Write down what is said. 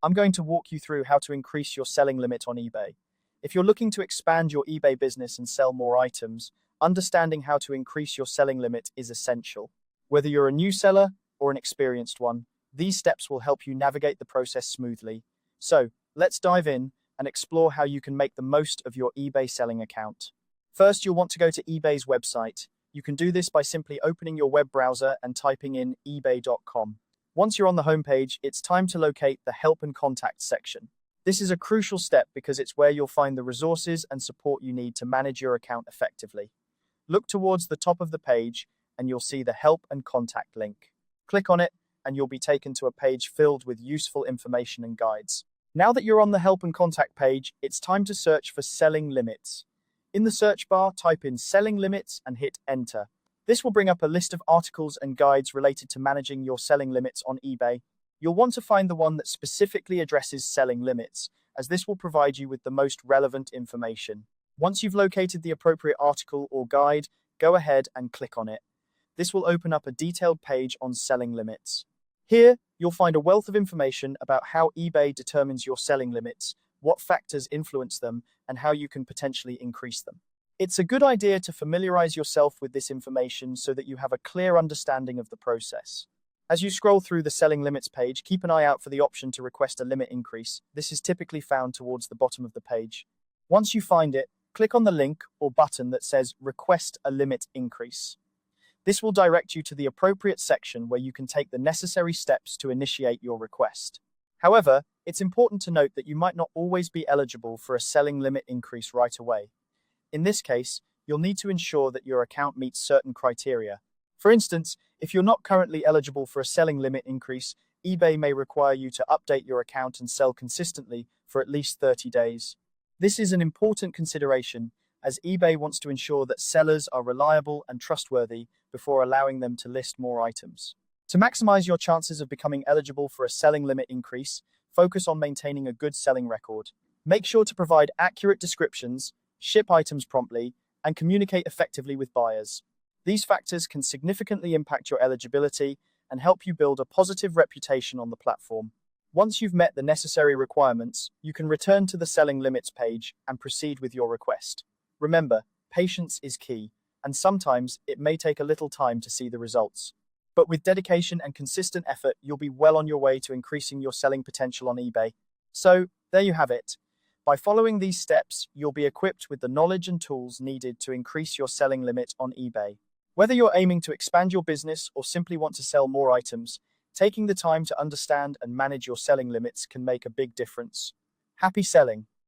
I'm going to walk you through how to increase your selling limit on eBay. If you're looking to expand your eBay business and sell more items, understanding how to increase your selling limit is essential. Whether you're a new seller or an experienced one, these steps will help you navigate the process smoothly. So, let's dive in and explore how you can make the most of your eBay selling account. First, you'll want to go to eBay's website. You can do this by simply opening your web browser and typing in ebay.com. Once you're on the homepage, it's time to locate the Help and Contact section. This is a crucial step because it's where you'll find the resources and support you need to manage your account effectively. Look towards the top of the page and you'll see the Help and Contact link. Click on it and you'll be taken to a page filled with useful information and guides. Now that you're on the Help and Contact page, it's time to search for selling limits. In the search bar, type in selling limits and hit enter. This will bring up a list of articles and guides related to managing your selling limits on eBay. You'll want to find the one that specifically addresses selling limits, as this will provide you with the most relevant information. Once you've located the appropriate article or guide, go ahead and click on it. This will open up a detailed page on selling limits. Here, you'll find a wealth of information about how eBay determines your selling limits, what factors influence them, and how you can potentially increase them. It's a good idea to familiarize yourself with this information so that you have a clear understanding of the process. As you scroll through the selling limits page, keep an eye out for the option to request a limit increase. This is typically found towards the bottom of the page. Once you find it, click on the link or button that says Request a Limit Increase. This will direct you to the appropriate section where you can take the necessary steps to initiate your request. However, it's important to note that you might not always be eligible for a selling limit increase right away. In this case, you'll need to ensure that your account meets certain criteria. For instance, if you're not currently eligible for a selling limit increase, eBay may require you to update your account and sell consistently for at least 30 days. This is an important consideration, as eBay wants to ensure that sellers are reliable and trustworthy before allowing them to list more items. To maximize your chances of becoming eligible for a selling limit increase, focus on maintaining a good selling record. Make sure to provide accurate descriptions, ship items promptly, and communicate effectively with buyers. These factors can significantly impact your eligibility and help you build a positive reputation on the platform. Once you've met the necessary requirements, you can return to the selling limits page and proceed with your request. Remember, patience is key, and sometimes it may take a little time to see the results. But with dedication and consistent effort, you'll be well on your way to increasing your selling potential on eBay. So, there you have it. By following these steps, you'll be equipped with the knowledge and tools needed to increase your selling limit on eBay. Whether you're aiming to expand your business or simply want to sell more items, taking the time to understand and manage your selling limits can make a big difference. Happy selling!